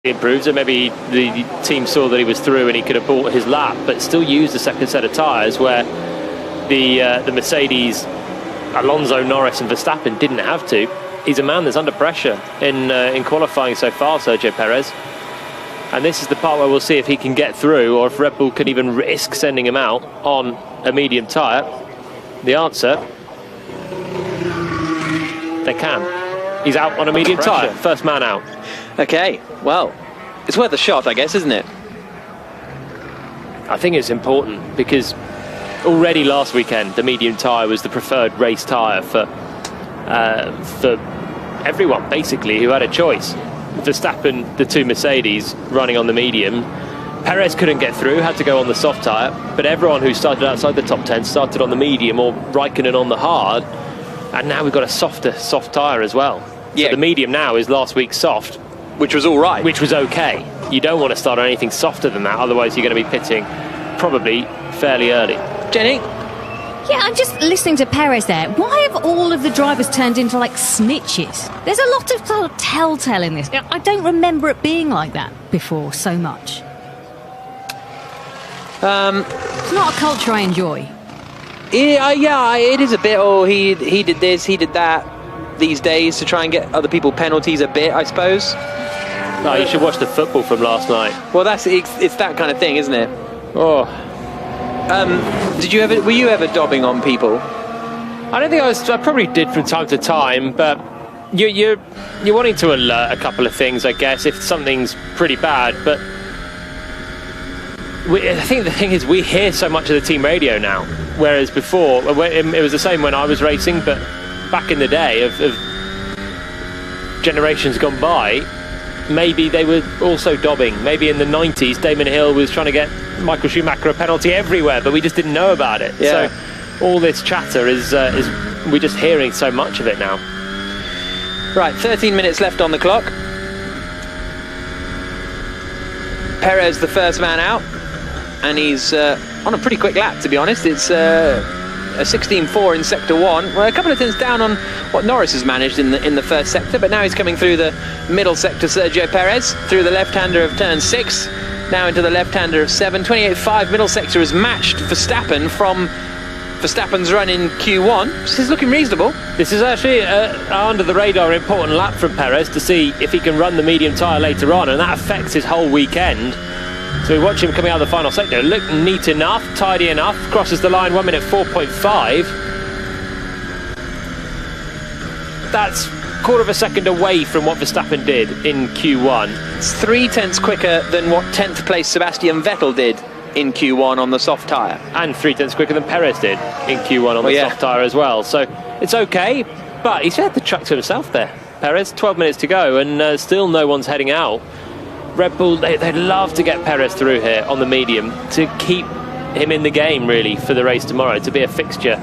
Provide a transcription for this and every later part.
improved, so maybe the team saw that he was through and he could have bought his lap, but still used the second set of tyres, where the Mercedes, Alonso, Norris and Verstappen didn't have to. He's a man that's under pressure in qualifying so far, Sergio Perez. And this is the part where we'll see if he can get through, or if Red Bull can even risk sending him out on a medium tyre. The answer, they can. He's out on a medium tyre, first man out. Okay, well, it's worth a shot, I guess, isn't it? I think it's important because already last weekend the medium tyre was the preferred race tyre for everyone basically who had a choice. Verstappen, the two Mercedes running on the medium. Perez couldn't get through, had to go on the soft tyre, but everyone who started outside the top 10 started on the medium, or Raikkonen on the hard, and now we've got a soft tyre as well. Yeah. So the medium now is last week's soft, which was all right, which was okay. You don't want to start on anything softer than that, otherwise you're going to be pitting probably fairly early. Jenny? Yeah, I'm just listening to Perez there. Why have all of the drivers turned into like snitches? There's a lot of sort of telltale in this. I don't remember it being like that before so much. It's not a culture I enjoy. Yeah, it is a bit. Oh, he did this, he did that. These days to try and get other people penalties a bit, I suppose. Oh, you should watch the football from last night. Well, it's that kind of thing, isn't it? Oh. Were you ever dobbing on people? I don't think I probably did from time to time, but you're wanting to alert a couple of things, I guess, if something's pretty bad. But I think the thing is, we hear so much of the team radio now, whereas before it was the same when I was racing, but back in the day of generations gone by, maybe they were also dobbing. Maybe in the 90s, Damon Hill was trying to get Michael Schumacher a penalty everywhere, but we just didn't know about it. Yeah. So all this chatter is we're just hearing so much of it now. Right, 13 minutes left on the clock. Perez, the first man out, and he's on a pretty quick lap, to be honest. It's a 16.4 in sector 1. Well, a couple of tenths down on what Norris has managed in the first sector, but now he's coming through the middle sector, Sergio Perez, through the left-hander of turn 6, now into the left-hander of 7. 28.5 middle sector has matched Verstappen from Verstappen's run in Q1. This is looking reasonable. This is actually under the radar important lap from Perez to see if he can run the medium tyre later on, and that affects his whole weekend. So we watch him coming out of the final sector. Look neat enough, tidy enough. Crosses the line 1 minute 4.5. That's quarter of a second away from what Verstappen did in Q1. It's 3 tenths quicker than what 10th place Sebastian Vettel did in Q1 on the soft tyre. And 3 tenths quicker than Perez did in Q1 on the soft tyre as well. So it's okay, but he's had the track to himself there. Perez, 12 minutes to go, and still no one's heading out. Red Bull, they'd love to get Perez through here on the medium to keep him in the game, really, for the race tomorrow, to be a fixture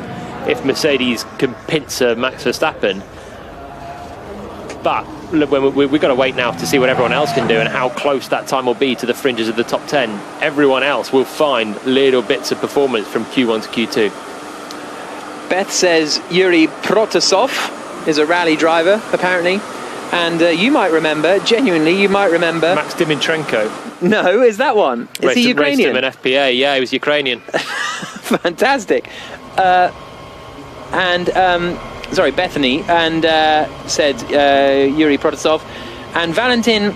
if Mercedes can pincer Max Verstappen. But look, we've got to wait now to see what everyone else can do and how close that time will be to the fringes of the top 10. Everyone else will find little bits of performance from Q1 to Q2. Beth says Yuri Protasov is a rally driver, apparently. And you might remember, genuinely, you might remember... Max Dimitrenko. No, is that one? Is he Ukrainian? Raced him in FPA, yeah, he was Ukrainian. Fantastic. Sorry, Bethany, and said Yuri Protasov. And Valentin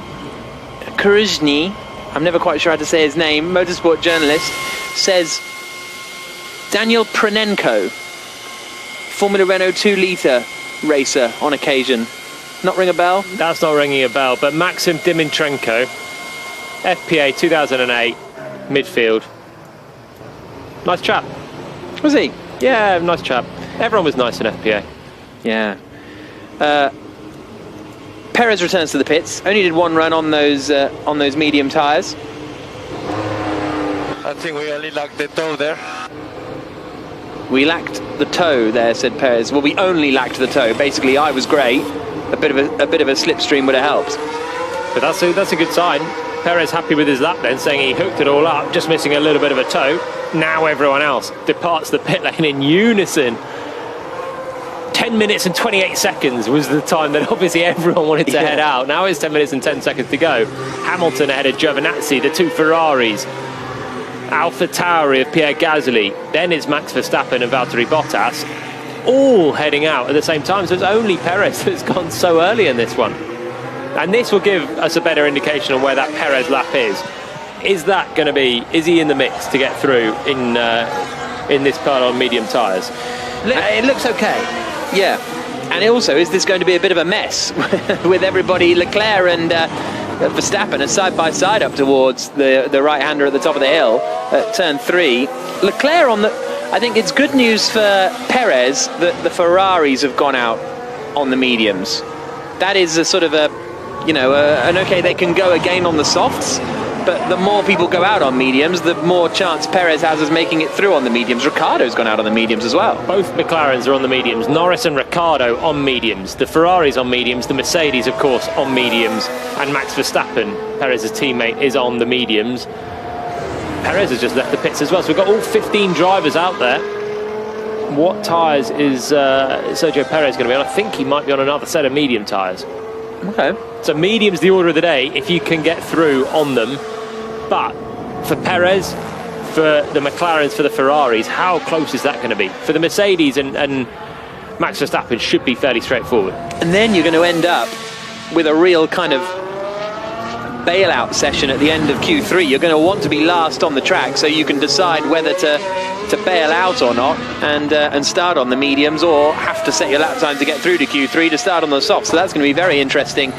Kruzhny, I'm never quite sure how to say his name, motorsport journalist, says Daniel Pranenko, Formula Renault 2-litre racer on occasion. Not ring a bell? That's not ringing a bell, but Maxim Dimitrenko, FPA 2008, midfield. Nice chap. Was he? Yeah, nice chap. Everyone was nice in FPA. Yeah. Perez returns to the pits. Only did one run on those medium tyres. I think we only lacked the toe there. We lacked the toe there, said Perez. Well, we only lacked the toe. Basically, I was great. A bit of a slipstream would have helped. But that's a good sign. Perez happy with his lap then, saying he hooked it all up, just missing a little bit of a toe. Now everyone else departs the pit lane in unison. 10 minutes and 28 seconds was the time that obviously everyone wanted to head out. Now it's 10 minutes and 10 seconds to go. Hamilton ahead of Giovinazzi, the two Ferraris. Alpha Tauri of Pierre Gasly. Then it's Max Verstappen and Valtteri Bottas, all heading out at the same time. So it's only Perez that's gone so early in this one. And this will give us a better indication on where that Perez lap is. Is that going to be, is he in the mix to get through in this part on medium tyres? It looks okay, yeah. And also, is this going to be a bit of a mess with everybody, Leclerc and Verstappen are side by side up towards the right-hander at the top of the hill at turn 3. Leclerc on the... I think it's good news for Perez that the Ferraris have gone out on the mediums. That is a sort of a, you know, an okay, they can go again on the softs, but the more people go out on mediums, the more chance Perez has of making it through on the mediums. Ricciardo's gone out on the mediums as well. Both McLarens are on the mediums. Norris and Ricciardo on mediums. The Ferraris on mediums. The Mercedes, of course, on mediums. And Max Verstappen, Perez's teammate, is on the mediums. Perez has just left the pits as well. So we've got all 15 drivers out there. What tyres is Sergio Perez going to be on? I think he might be on another set of medium tyres. Okay. So medium's the order of the day if you can get through on them. But for Perez, for the McLarens, for the Ferraris, how close is that going to be? For the Mercedes and Max Verstappen should be fairly straightforward. And then you're going to end up with a real kind of bailout session at the end of Q3. You're going to want to be last on the track so you can decide whether to bail out or not and start on the mediums, or have to set your lap time to get through to Q3 to start on the softs. So that's going to be very interesting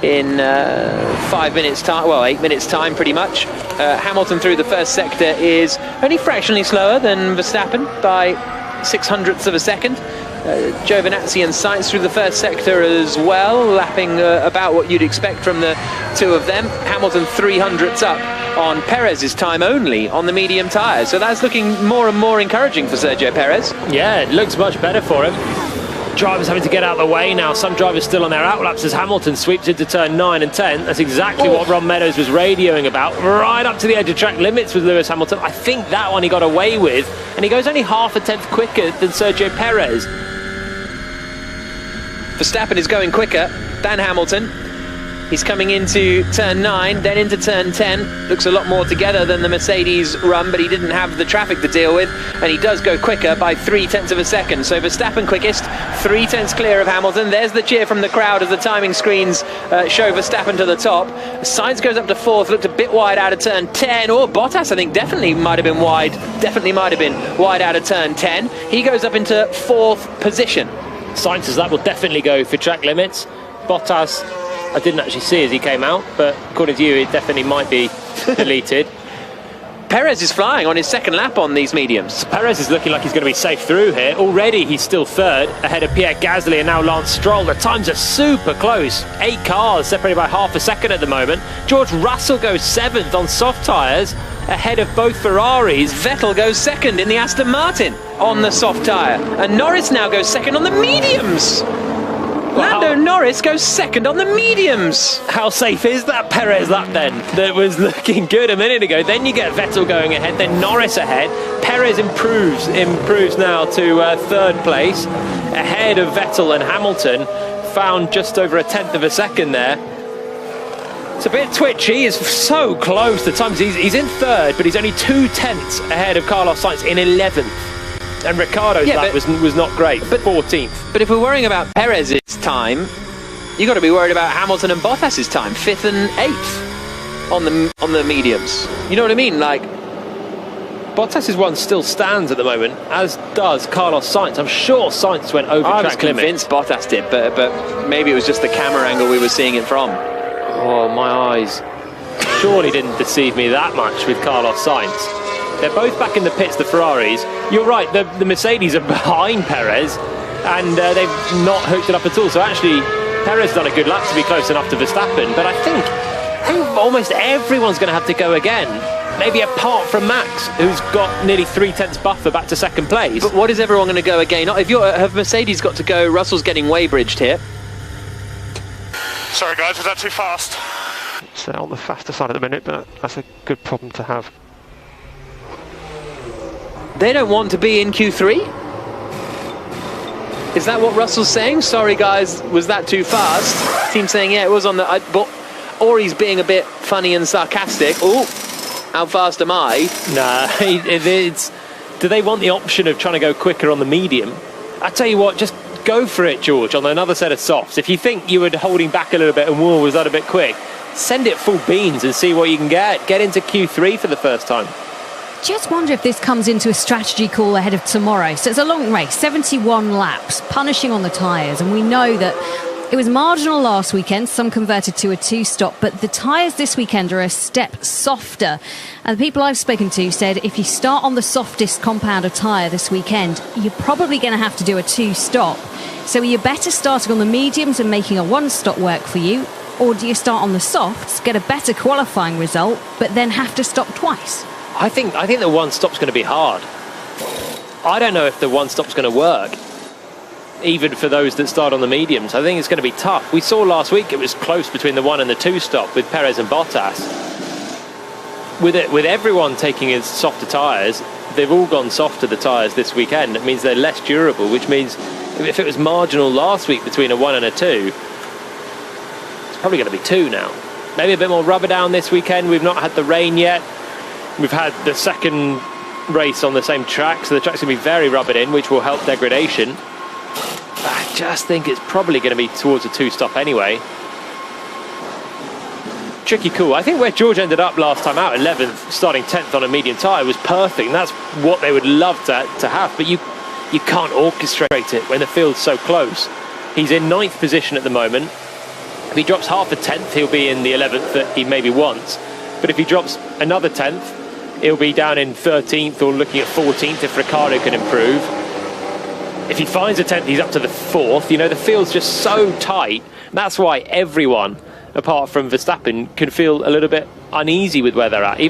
in 5 minutes time, well, 8 minutes time pretty much. Hamilton through the first sector is only fractionally slower than Verstappen by 0.06 of a second. Giovinazzi and Sainz through the first sector as well, lapping about what you'd expect from the two of them. Hamilton 0.03 up on Perez's time only on the medium tyres. So that's looking more and more encouraging for Sergio Perez. Yeah, it looks much better for him. Drivers having to get out of the way now. Some drivers still on their outlaps as Hamilton sweeps into turn 9 and 10. That's exactly what Ron Meadows was radioing about. Right up to the edge of track limits with Lewis Hamilton. I think that one he got away with. And he goes only half a tenth quicker than Sergio Perez. Verstappen is going quicker than Hamilton. He's coming into turn 9, then into turn 10. Looks a lot more together than the Mercedes run, but he didn't have the traffic to deal with, and he does go quicker by 0.03 of a second. So Verstappen quickest, 0.3 clear of Hamilton. There's the cheer from the crowd as the timing screens show Verstappen to the top. Sainz goes up to 4th, looked a bit wide out of turn 10. Oh, Bottas, I think, definitely might have been wide out of turn 10. He goes up into 4th position. Sainz's lap will definitely go for track limits. Bottas, I didn't actually see as he came out, but according to you, it definitely might be deleted. Perez is flying on his second lap on these mediums. Perez is looking like he's going to be safe through here. Already he's still 3rd, ahead of Pierre Gasly and now Lance Stroll. The times are super close. 8 cars separated by half a second at the moment. George Russell goes 7th on soft tyres, ahead of both Ferraris. Vettel goes 2nd in the Aston Martin on the soft tyre. And Norris now goes 2nd on the mediums. Lando Norris goes 2nd on the mediums. How safe is that Perez lap then? That was looking good a minute ago. Then you get Vettel going ahead, then Norris ahead. Perez improves now to 3rd place, ahead of Vettel and Hamilton. Found just over 1/10 of a second there. It's a bit twitchy. He's so close. The times he's in 3rd, but he's only 0.2 ahead of Carlos Sainz in 11th. And Ricciardo's lap was not great, but 14th. But if we're worrying about Perez's time, you've got to be worried about Hamilton and Bottas's time, 5th and 8th on the mediums. You know what I mean? Like, Bottas's one still stands at the moment, as does Carlos Sainz. I'm sure Sainz went over track limit. I was convinced Bottas did, but maybe it was just the camera angle we were seeing it from. Oh, my eyes surely didn't deceive me that much with Carlos Sainz. They're both back in the pits, the Ferraris. You're right, the Mercedes are behind Perez, and they've not hooked it up at all. So actually, Perez done a good lap to be close enough to Verstappen, but I think almost everyone's going to have to go again. Maybe apart from Max, who's got nearly 0.3 buffer back to 2nd place. But what is everyone going to go again? If have Mercedes got to go? Russell's getting Weybridged here. Sorry guys, was that too fast? It's on the faster side at the minute, but that's a good problem to have. They don't want to be in Q3? Is that what Russell's saying? Sorry, guys, was that too fast? Team saying, yeah, it was on the... or he's being a bit funny and sarcastic. Oh, how fast am I? Nah, do they want the option of trying to go quicker on the medium? I tell you what, just go for it, George, on another set of softs. If you think you were holding back a little bit and was that a bit quick, send it full beans and see what you can get. Get into Q3 for the first time. Just wonder if this comes into a strategy call ahead of tomorrow. So it's a long race, 71 laps, punishing on the tyres. And we know that it was marginal last weekend. Some converted to a 2-stop. But the tyres this weekend are a step softer. And the people I've spoken to said if you start on the softest compound of tyre this weekend, you're probably going to have to do a 2-stop. So are you better starting on the mediums and making a 1-stop work for you? Or do you start on the softs, get a better qualifying result, but then have to stop twice? I think the 1-stop's going to be hard. I don't know if the 1-stop's going to work, even for those that start on the mediums. I think it's going to be tough. We saw last week it was close between the 1 and the 2-stop with Perez and Bottas. With everyone taking his softer tyres, they've all gone softer, the tyres, this weekend. It means they're less durable, which means if it was marginal last week between a 1 and a 2, it's probably going to be 2 now. Maybe a bit more rubber down this weekend. We've not had the rain yet. We've had the second race on the same track, so the track's going to be very rubbered in, which will help degradation. I just think it's probably going to be towards a 2-stop anyway. Tricky call. I think where George ended up last time out, 11th, starting 10th on a medium tyre, was perfect, and that's what they would love to have, but you can't orchestrate it when the field's so close. He's in 9th position at the moment. If he drops half a 10th, he'll be in the 11th that he maybe wants. But if he drops another 10th, he'll be down in 13th or looking at 14th if Ricciardo can improve. If he finds a 10th, he's up to the 4th. You know, the field's just so tight. That's why everyone, apart from Verstappen, can feel a little bit uneasy with where they're at.